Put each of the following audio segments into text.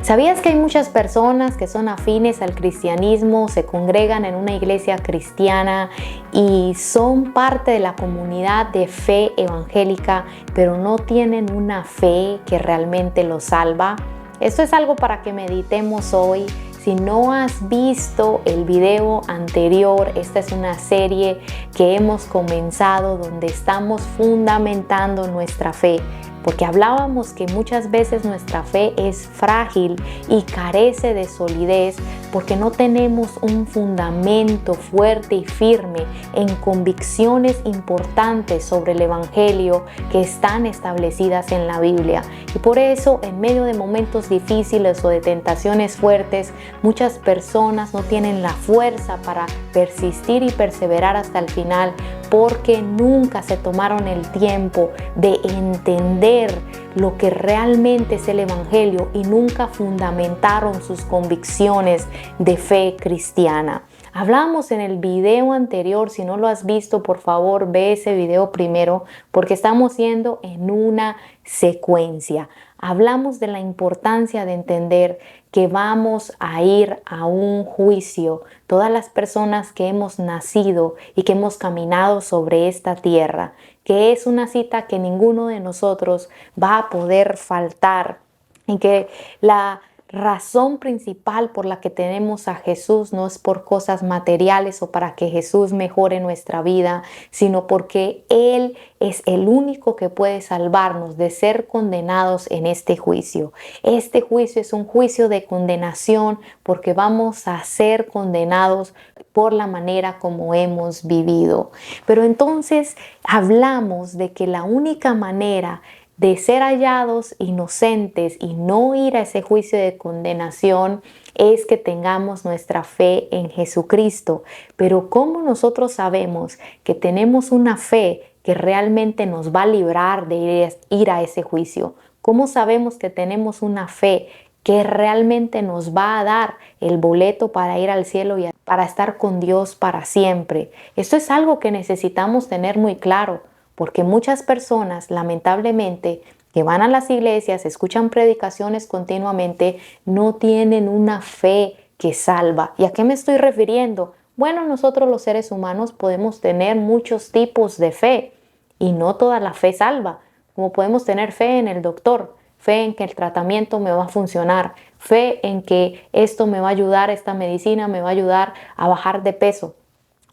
¿Sabías que hay muchas personas que son afines al cristianismo, se congregan en una iglesia cristiana y son parte de la comunidad de fe evangélica, pero no tienen una fe que realmente los salva? Esto es algo para que meditemos hoy. Si no has visto el video anterior, esta es una serie que hemos comenzado donde estamos fundamentando nuestra fe. Porque hablábamos que muchas veces nuestra fe es frágil y carece de solidez porque no tenemos un fundamento fuerte y firme en convicciones importantes sobre el Evangelio que están establecidas en la Biblia. Y por eso, en medio de momentos difíciles o de tentaciones fuertes, muchas personas no tienen la fuerza para persistir y perseverar hasta el final porque nunca se tomaron el tiempo de entender lo que realmente es el Evangelio y nunca fundamentaron sus convicciones de fe cristiana. Hablamos en el video anterior, si no lo has visto, por favor ve ese video primero porque estamos yendo en una secuencia. Hablamos de la importancia de entender que vamos a ir a un juicio, todas las personas que hemos nacido y que hemos caminado sobre esta tierra, que es una cita que ninguno de nosotros va a poder faltar, y que la razón principal por la que tenemos a Jesús no es por cosas materiales o para que Jesús mejore nuestra vida, sino porque Él es el único que puede salvarnos de ser condenados en este juicio. Este juicio es un juicio de condenación porque vamos a ser condenados por la manera como hemos vivido. Pero entonces hablamos de que la única manera de ser hallados inocentes y no ir a ese juicio de condenación es que tengamos nuestra fe en Jesucristo. Pero ¿cómo nosotros sabemos que tenemos una fe que realmente nos va a librar de ir a ese juicio? ¿Cómo sabemos que tenemos una fe que realmente nos va a dar el boleto para ir al cielo y para estar con Dios para siempre? Esto es algo que necesitamos tener muy claro. Porque muchas personas, lamentablemente, que van a las iglesias, escuchan predicaciones continuamente, no tienen una fe que salva. ¿Y a qué me estoy refiriendo? Bueno, nosotros los seres humanos podemos tener muchos tipos de fe y no toda la fe salva. Como podemos tener fe en el doctor, fe en que el tratamiento me va a funcionar, fe en que esto me va a ayudar, esta medicina me va a ayudar a bajar de peso.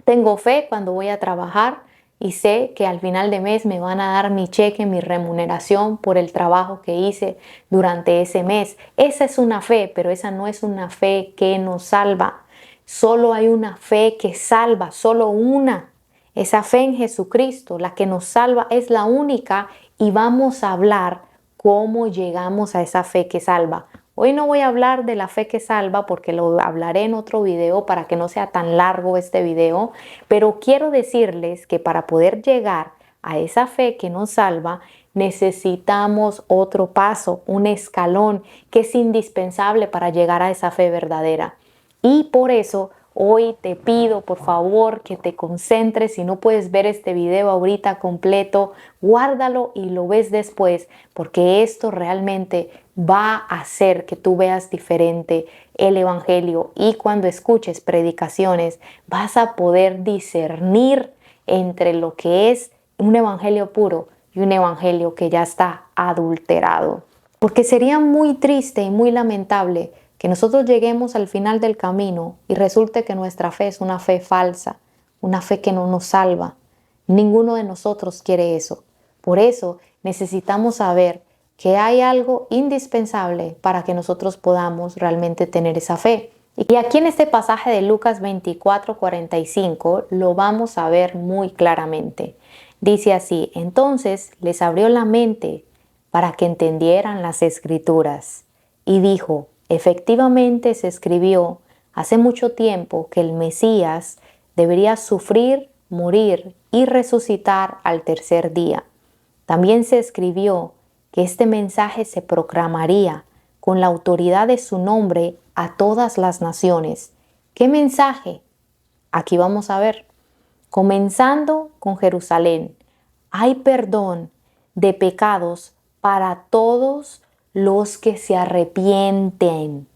Tengo fe cuando voy a trabajar y sé que al final de mes me van a dar mi cheque, mi remuneración por el trabajo que hice durante ese mes. Esa es una fe, pero esa no es una fe que nos salva. Solo hay una fe que salva, solo una. Esa fe en Jesucristo, la que nos salva, es la única y vamos a hablar cómo llegamos a esa fe que salva. Hoy no voy a hablar de la fe que salva porque lo hablaré en otro video para que no sea tan largo este video, pero quiero decirles que para poder llegar a esa fe que nos salva, necesitamos otro paso, un escalón que es indispensable para llegar a esa fe verdadera. Y por eso hoy te pido por favor que te concentres. Si no puedes ver este video ahorita completo, guárdalo y lo ves después, porque esto realmente va a hacer que tú veas diferente el Evangelio y cuando escuches predicaciones vas a poder discernir entre lo que es un Evangelio puro y un Evangelio que ya está adulterado. Porque sería muy triste y muy lamentable que nosotros lleguemos al final del camino y resulte que nuestra fe es una fe falsa, una fe que no nos salva. Ninguno de nosotros quiere eso. Por eso necesitamos saber que hay algo indispensable para que nosotros podamos realmente tener esa fe. Y aquí en este pasaje de Lucas 24:45 lo vamos a ver muy claramente. Dice así: entonces les abrió la mente para que entendieran las Escrituras y dijo: efectivamente se escribió hace mucho tiempo que el Mesías debería sufrir, morir y resucitar al tercer día. También se escribió que este mensaje se proclamaría con la autoridad de su nombre a todas las naciones. ¿Qué mensaje? Aquí vamos a ver. Comenzando con Jerusalén, hay perdón de pecados para todos los que se arrepienten.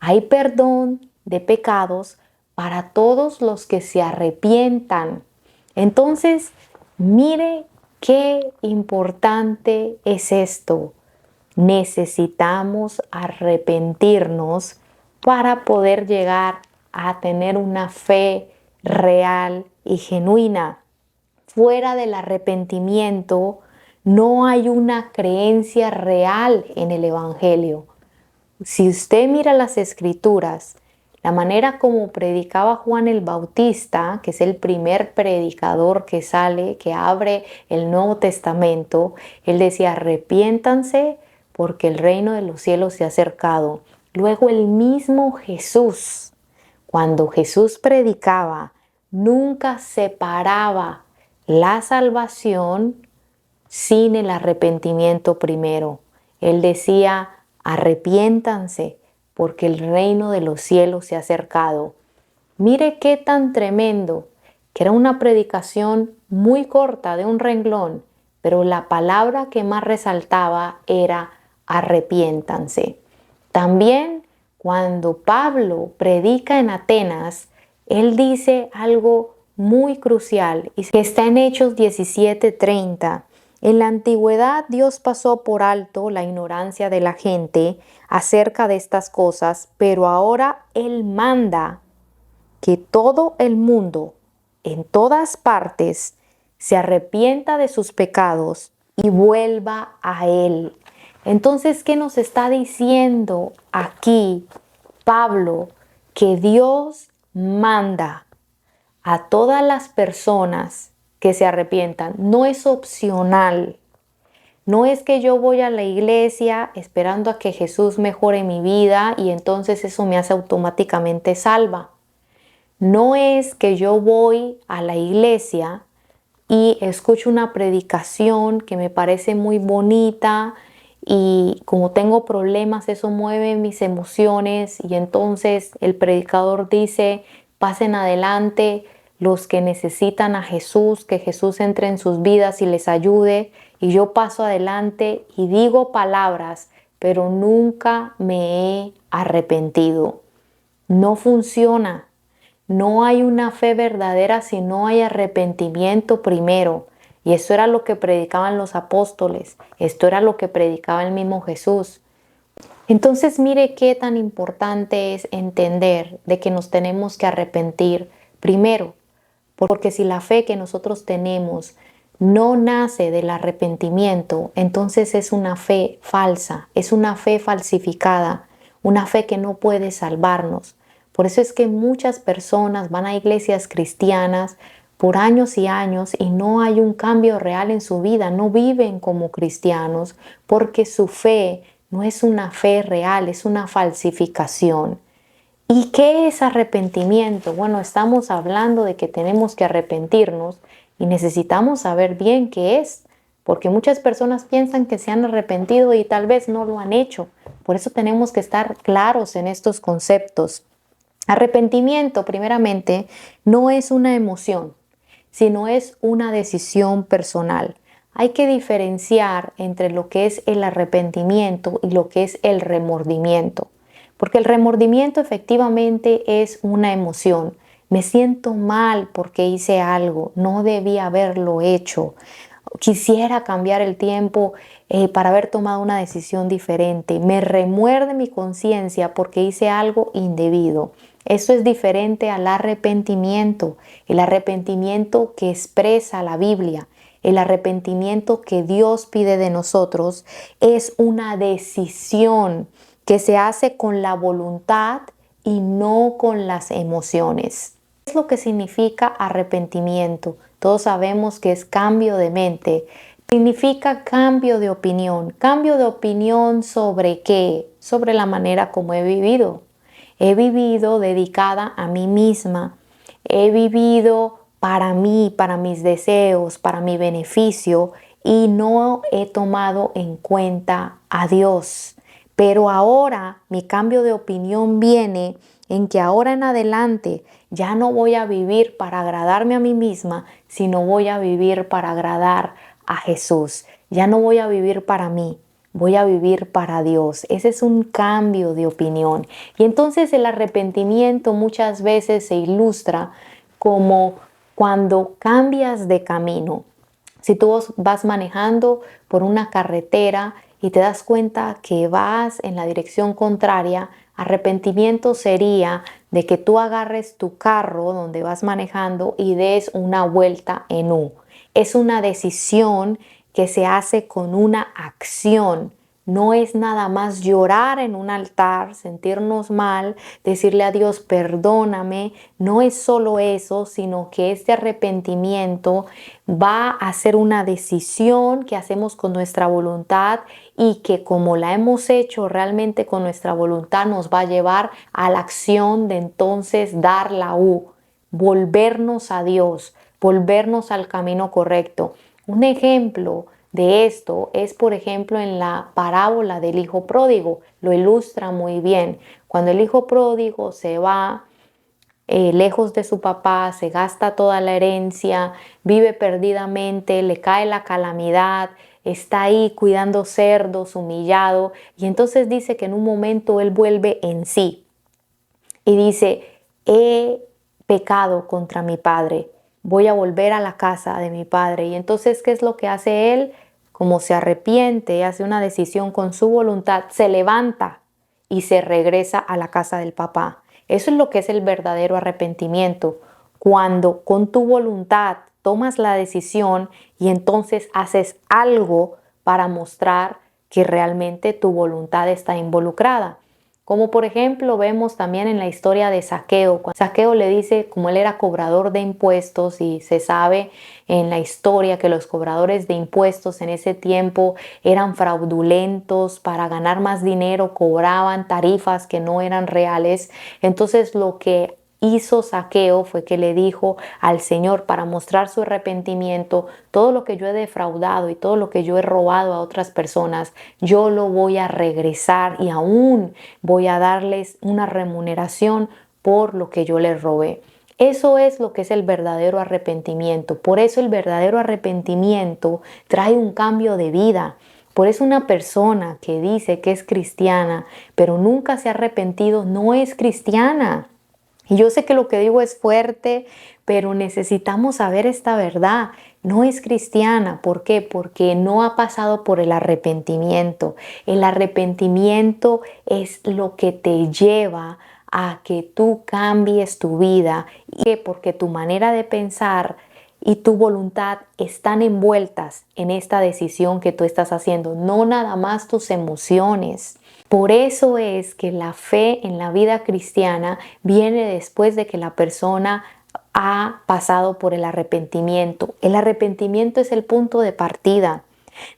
Hay perdón de pecados para todos los que se arrepientan. Entonces, mire qué importante es esto. Necesitamos arrepentirnos para poder llegar a tener una fe real y genuina. Fuera del arrepentimiento no hay una creencia real en el Evangelio. Si usted mira las Escrituras, la manera como predicaba Juan el Bautista, que es el primer predicador que sale, que abre el Nuevo Testamento, él decía: arrepiéntanse porque el reino de los cielos se ha acercado. Luego el mismo Jesús, cuando Jesús predicaba, nunca separaba la salvación sin el arrepentimiento primero. Él decía: arrepiéntanse porque el reino de los cielos se ha acercado. Mire qué tan tremendo, que era una predicación muy corta de un renglón, pero la palabra que más resaltaba era arrepiéntanse. También cuando Pablo predica en Atenas, él dice algo muy crucial y que está en Hechos 17:30. En la antigüedad Dios pasó por alto la ignorancia de la gente acerca de estas cosas, pero ahora Él manda que todo el mundo, en todas partes, se arrepienta de sus pecados y vuelva a Él. Entonces, ¿qué nos está diciendo aquí Pablo? Que Dios manda a todas las personas que se arrepientan. No es opcional. No es que yo voy a la iglesia esperando a que Jesús mejore mi vida y entonces eso me hace automáticamente salva. No es que yo voy a la iglesia y escucho una predicación que me parece muy bonita y como tengo problemas, eso mueve mis emociones y entonces el predicador dice: pasen adelante los que necesitan a Jesús, que Jesús entre en sus vidas y les ayude, y yo paso adelante y digo palabras, pero nunca me he arrepentido. No funciona. No hay una fe verdadera si no hay arrepentimiento primero. Y eso era lo que predicaban los apóstoles. Esto era lo que predicaba el mismo Jesús. Entonces mire qué tan importante es entender de que nos tenemos que arrepentir primero. Porque si la fe que nosotros tenemos no nace del arrepentimiento, entonces es una fe falsa, es una fe falsificada, una fe que no puede salvarnos. Por eso es que muchas personas van a iglesias cristianas por años y años y no hay un cambio real en su vida, no viven como cristianos porque su fe no es una fe real, es una falsificación. ¿Y qué es arrepentimiento? Bueno, estamos hablando de que tenemos que arrepentirnos y necesitamos saber bien qué es, porque muchas personas piensan que se han arrepentido y tal vez no lo han hecho. Por eso tenemos que estar claros en estos conceptos. Arrepentimiento, primeramente, no es una emoción, sino es una decisión personal. Hay que diferenciar entre lo que es el arrepentimiento y lo que es el remordimiento. Porque el remordimiento efectivamente es una emoción. Me siento mal porque hice algo, no debía haberlo hecho. Quisiera cambiar el tiempo para haber tomado una decisión diferente. Me remuerde mi conciencia porque hice algo indebido. Eso es diferente al arrepentimiento. El arrepentimiento que expresa la Biblia, el arrepentimiento que Dios pide de nosotros, es una decisión que se hace con la voluntad y no con las emociones. ¿Qué es lo que significa arrepentimiento? Todos sabemos que es cambio de mente. Significa cambio de opinión. ¿Cambio de opinión sobre qué? Sobre la manera como he vivido. He vivido dedicada a mí misma. He vivido para mí, para mis deseos, para mi beneficio y no he tomado en cuenta a Dios. Pero ahora mi cambio de opinión viene en que ahora en adelante ya no voy a vivir para agradarme a mí misma, sino voy a vivir para agradar a Jesús. Ya no voy a vivir para mí, voy a vivir para Dios. Ese es un cambio de opinión. Y entonces el arrepentimiento muchas veces se ilustra como cuando cambias de camino. Si tú vas manejando por una carretera y te das cuenta que vas en la dirección contraria, arrepentimiento sería de que tú agarres tu carro donde vas manejando y des una vuelta en U. Es una decisión que se hace con una acción. No es nada más llorar en un altar, sentirnos mal, decirle a Dios perdóname. No es solo eso, sino que este arrepentimiento va a ser una decisión que hacemos con nuestra voluntad y que como la hemos hecho realmente con nuestra voluntad nos va a llevar a la acción de entonces dar la U, volvernos a Dios, volvernos al camino correcto. Un ejemplo de esto es, por ejemplo, en la parábola del hijo pródigo. Lo ilustra muy bien. Cuando el hijo pródigo se va lejos de su papá, se gasta toda la herencia, vive perdidamente, le cae la calamidad, está ahí cuidando cerdos, humillado, y entonces dice que en un momento él vuelve en sí y dice, he pecado contra mi padre, voy a volver a la casa de mi padre. Y entonces, ¿qué es lo que hace él? Como se arrepiente, hace una decisión con su voluntad, se levanta y se regresa a la casa del papá. Eso es lo que es el verdadero arrepentimiento, cuando con tu voluntad tomas la decisión y entonces haces algo para mostrar que realmente tu voluntad está involucrada. Como por ejemplo vemos también en la historia de Zaqueo. Zaqueo le dice, como él era cobrador de impuestos y se sabe en la historia que los cobradores de impuestos en ese tiempo eran fraudulentos, para ganar más dinero cobraban tarifas que no eran reales. Entonces lo que hizo Zaqueo fue que le dijo al Señor, para mostrar su arrepentimiento, todo lo que yo he defraudado y todo lo que yo he robado a otras personas, yo lo voy a regresar y aún voy a darles una remuneración por lo que yo les robé. Eso es lo que es el verdadero arrepentimiento. Por eso el verdadero arrepentimiento trae un cambio de vida. Por eso una persona que dice que es cristiana, pero nunca se ha arrepentido, no es cristiana. Y yo sé que lo que digo es fuerte, pero necesitamos saber esta verdad. No es cristiana. ¿Por qué? Porque no ha pasado por el arrepentimiento. El arrepentimiento es lo que te lleva a que tú cambies tu vida. ¿Y porque tu manera de pensar y tu voluntad están envueltas en esta decisión que tú estás haciendo, no nada más tus emociones? Por eso es que la fe en la vida cristiana viene después de que la persona ha pasado por el arrepentimiento. El arrepentimiento es el punto de partida.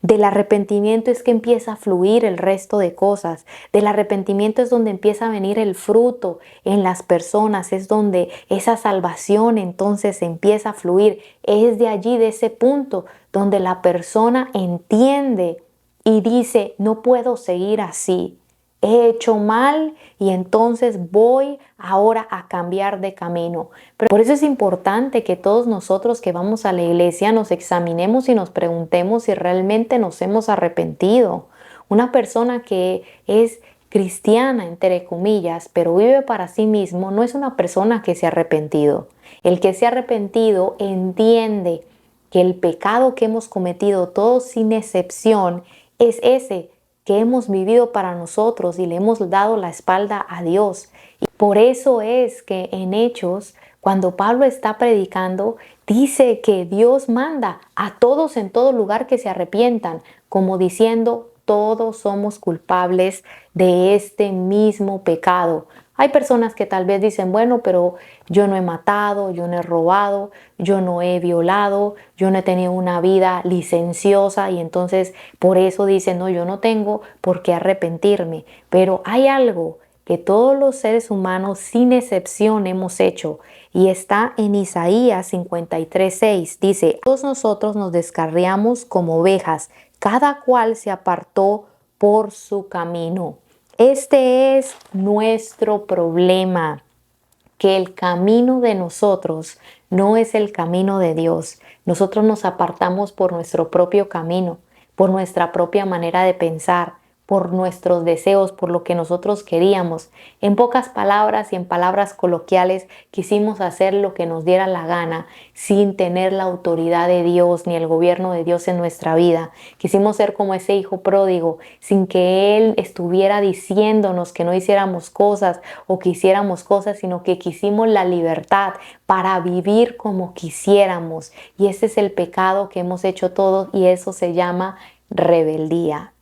Del arrepentimiento es que empieza a fluir el resto de cosas. Del arrepentimiento es donde empieza a venir el fruto en las personas. Es donde esa salvación entonces empieza a fluir. Es de allí, de ese punto, donde la persona entiende y dice, no puedo seguir así. He hecho mal y entonces voy ahora a cambiar de camino. Pero por eso es importante que todos nosotros que vamos a la iglesia nos examinemos y nos preguntemos si realmente nos hemos arrepentido. Una persona que es cristiana, entre comillas, pero vive para sí mismo, no es una persona que se ha arrepentido. El que se ha arrepentido entiende que el pecado que hemos cometido, todos sin excepción, es ese que hemos vivido para nosotros y le hemos dado la espalda a Dios. Y por eso es que en Hechos, cuando Pablo está predicando, dice que Dios manda a todos en todo lugar que se arrepientan, como diciendo, todos somos culpables de este mismo pecado. Hay personas que tal vez dicen, bueno, pero yo no he matado, yo no he robado, yo no he violado, yo no he tenido una vida licenciosa y entonces por eso dicen, no, yo no tengo por qué arrepentirme. Pero hay algo que todos los seres humanos sin excepción hemos hecho y está en Isaías 53:6. Dice, todos nosotros nos descarriamos como ovejas, cada cual se apartó por su camino. Este es nuestro problema, que el camino de nosotros no es el camino de Dios. Nosotros nos apartamos por nuestro propio camino. por nuestra propia manera de pensar, por nuestros deseos, por lo que nosotros queríamos. En pocas palabras y en palabras coloquiales, quisimos hacer lo que nos diera la gana sin tener la autoridad de Dios ni el gobierno de Dios en nuestra vida. Quisimos ser como ese hijo pródigo, sin que Él estuviera diciéndonos que no hiciéramos cosas o que hiciéramos cosas, sino que quisimos la libertad para vivir como quisiéramos. Y ese es el pecado que hemos hecho todos, y eso se llama rebeldía.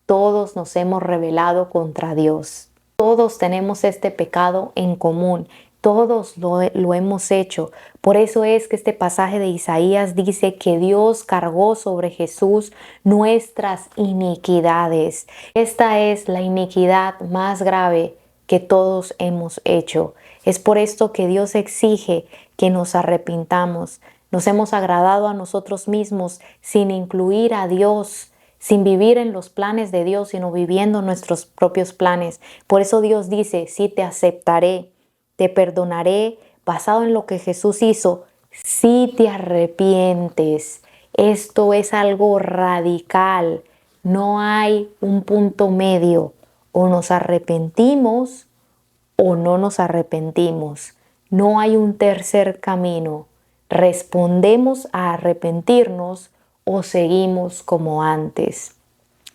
Todos nos hemos rebelado contra Dios. Todos tenemos este pecado en común. Todos lo hemos hecho. Por eso es que este pasaje de Isaías dice que Dios cargó sobre Jesús nuestras iniquidades. Esta es la iniquidad más grave que todos hemos hecho. Es por esto que Dios exige que nos arrepintamos. Nos hemos agradado a nosotros mismos sin incluir a Dios, sin vivir en los planes de Dios, sino viviendo nuestros propios planes. Por eso Dios dice, sí te aceptaré, te perdonaré, basado en lo que Jesús hizo, si te arrepientes. Esto es algo radical. No hay un punto medio. O nos arrepentimos o no nos arrepentimos. No hay un tercer camino. Respondemos a arrepentirnos o seguimos como antes.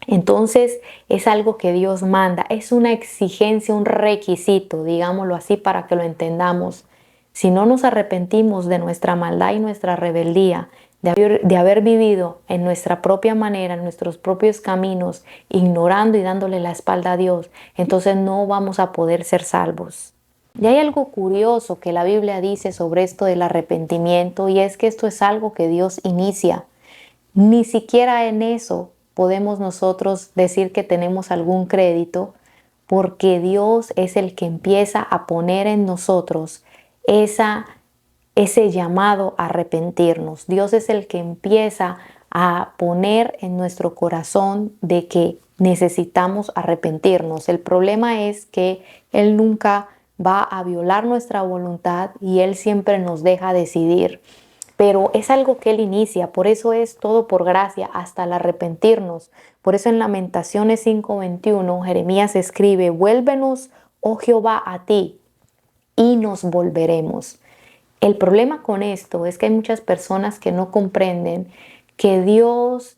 Entonces es algo que Dios manda, es una exigencia, un requisito, digámoslo así para que lo entendamos. Si no nos arrepentimos de nuestra maldad y nuestra rebeldía, de haber vivido en nuestra propia manera, en nuestros propios caminos, ignorando y dándole la espalda a Dios, entonces no vamos a poder ser salvos. Y hay algo curioso que la Biblia dice sobre esto del arrepentimiento, y es que esto es algo que Dios inicia. Ni siquiera en eso podemos nosotros decir que tenemos algún crédito, porque Dios es el que empieza a poner en nosotros ese llamado a arrepentirnos. Dios es el que empieza a poner en nuestro corazón de que necesitamos arrepentirnos. El problema es que Él nunca va a violar nuestra voluntad y Él siempre nos deja decidir. Pero es algo que Él inicia, por eso es todo por gracia hasta el arrepentirnos. Por eso en Lamentaciones 5:21 Jeremías escribe, vuélvenos, oh Jehová, a ti, y nos volveremos. El problema con esto es que hay muchas personas que no comprenden que Dios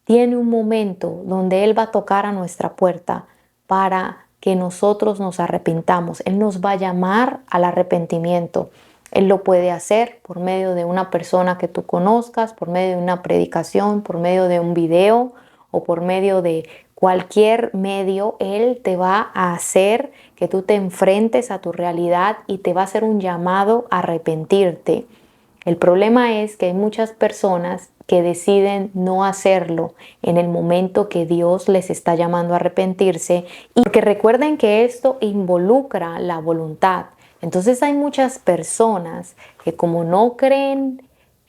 tiene un momento donde Él va a tocar a nuestra puerta para que nosotros nos arrepintamos. Él nos va a llamar al arrepentimiento. Él lo puede hacer por medio de una persona que tú conozcas, por medio de una predicación, por medio de un video o por medio de cualquier medio. Él te va a hacer que tú te enfrentes a tu realidad y te va a hacer un llamado a arrepentirte. El problema es que hay muchas personas que deciden no hacerlo en el momento que Dios les está llamando a arrepentirse, y porque recuerden que esto involucra la voluntad. Entonces hay muchas personas que, como no creen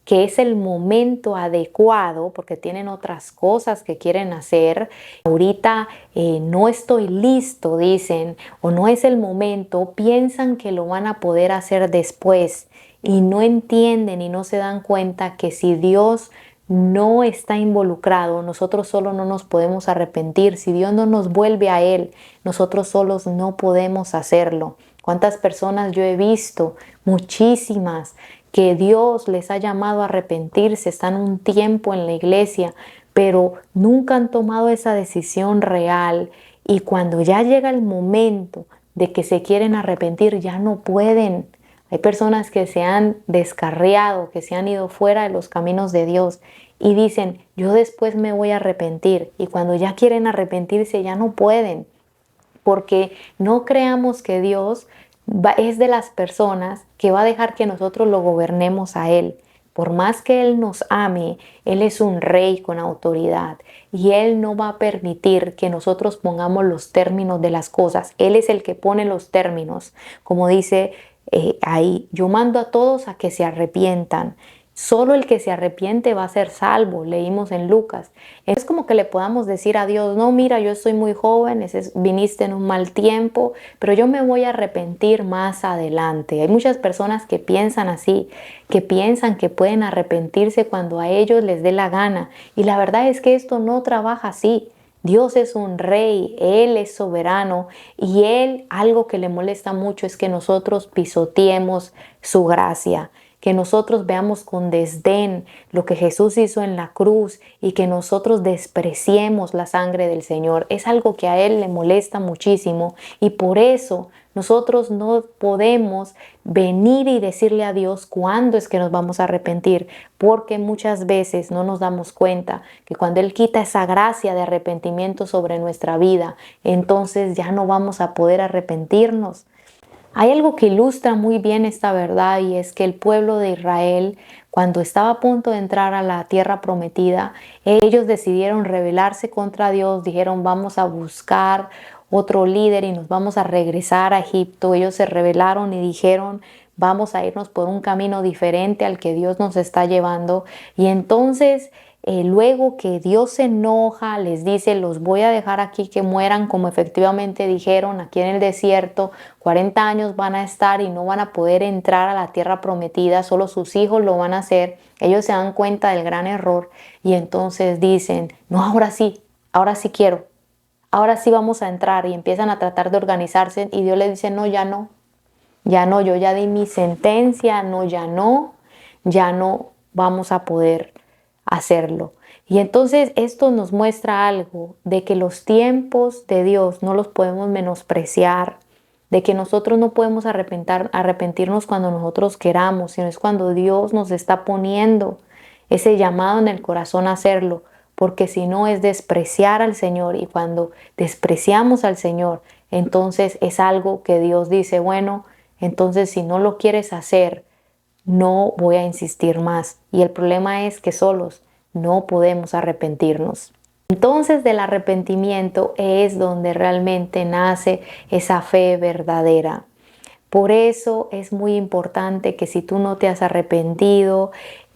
que es el momento adecuado, porque tienen otras cosas que quieren hacer, ahorita no estoy listo, dicen, o no es el momento, piensan que lo van a poder hacer después y no entienden y no se dan cuenta que si Dios no está involucrado, nosotros solos no nos podemos arrepentir. Si Dios no nos vuelve a Él, nosotros solos no podemos hacerlo. ¿Cuántas personas yo he visto? Muchísimas, que Dios les ha llamado a arrepentirse, están un tiempo en la iglesia, pero nunca han tomado esa decisión real, y cuando ya llega el momento de que se quieren arrepentir, ya no pueden. Hay personas que se han descarriado, que se han ido fuera de los caminos de Dios y dicen, yo después me voy a arrepentir, y cuando ya quieren arrepentirse ya no pueden. Porque no creamos que Dios es de las personas que va a dejar que nosotros lo gobernemos a Él. Por más que Él nos ame, Él es un rey con autoridad y Él no va a permitir que nosotros pongamos los términos de las cosas. Él es el que pone los términos. Como dice ahí, yo mando a todos a que se arrepientan. Solo el que se arrepiente va a ser salvo, leímos en Lucas. Es como que le podamos decir a Dios, no, mira, yo estoy muy joven, viniste en un mal tiempo, pero yo me voy a arrepentir más adelante. Hay muchas personas que piensan así, que piensan que pueden arrepentirse cuando a ellos les dé la gana. Y la verdad es que esto no trabaja así. Dios es un rey, Él es soberano y Él, algo que le molesta mucho es que nosotros pisoteemos su gracia, que nosotros veamos con desdén lo que Jesús hizo en la cruz y que nosotros despreciemos la sangre del Señor. Es algo que a Él le molesta muchísimo y por eso nosotros no podemos venir y decirle a Dios cuándo es que nos vamos a arrepentir, porque muchas veces no nos damos cuenta que cuando Él quita esa gracia de arrepentimiento sobre nuestra vida, entonces ya no vamos a poder arrepentirnos. Hay algo que ilustra muy bien esta verdad y es que el pueblo de Israel, cuando estaba a punto de entrar a la tierra prometida, ellos decidieron rebelarse contra Dios, dijeron vamos a buscar otro líder y nos vamos a regresar a Egipto. Ellos se rebelaron y dijeron vamos a irnos por un camino diferente al que Dios nos está llevando. Y entonces luego que Dios se enoja, les dice, los voy a dejar aquí que mueran, como efectivamente dijeron, aquí en el desierto, 40 años van a estar y no van a poder entrar a la tierra prometida, solo sus hijos lo van a hacer. Ellos se dan cuenta del gran error y entonces dicen, no, ahora sí quiero, ahora sí vamos a entrar y empiezan a tratar de organizarse y Dios les dice, no, ya no, yo ya di mi sentencia, no, ya no vamos a poder hacerlo. Y entonces esto nos muestra algo de que los tiempos de Dios no los podemos menospreciar, de que nosotros no podemos arrepentirnos cuando nosotros queramos, sino es cuando Dios nos está poniendo ese llamado en el corazón a hacerlo, porque si no es despreciar al Señor y cuando despreciamos al Señor, entonces es algo que Dios dice, bueno, entonces si no lo quieres hacer, no voy a insistir más. Y el problema es que solos no podemos arrepentirnos. Entonces del arrepentimiento es donde realmente nace esa fe verdadera. Por eso es muy importante que si tú no te has arrepentido,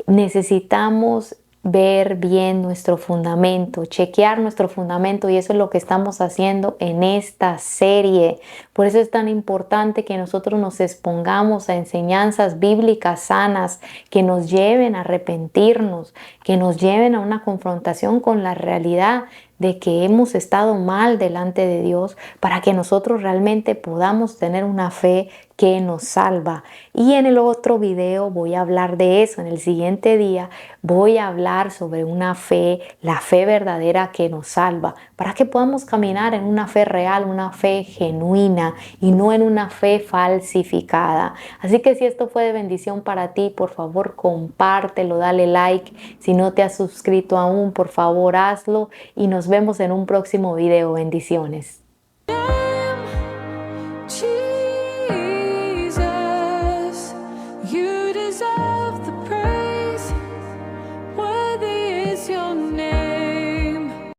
necesitamos ver bien nuestro fundamento, chequear nuestro fundamento y eso es lo que estamos haciendo en esta serie. Por eso es tan importante que nosotros nos expongamos a enseñanzas bíblicas sanas que nos lleven a arrepentirnos, que nos lleven a una confrontación con la realidad de que hemos estado mal delante de Dios para que nosotros realmente podamos tener una fe que nos salva. Y en el otro video voy a hablar de eso. En el siguiente día voy a hablar sobre una fe, la fe verdadera que nos salva, para que podamos caminar en una fe real, una fe genuina y no en una fe falsificada. Así que si esto fue de bendición para ti, por favor compártelo, dale like. Si no te has suscrito aún, por favor hazlo y nos vemos en un próximo video. Bendiciones.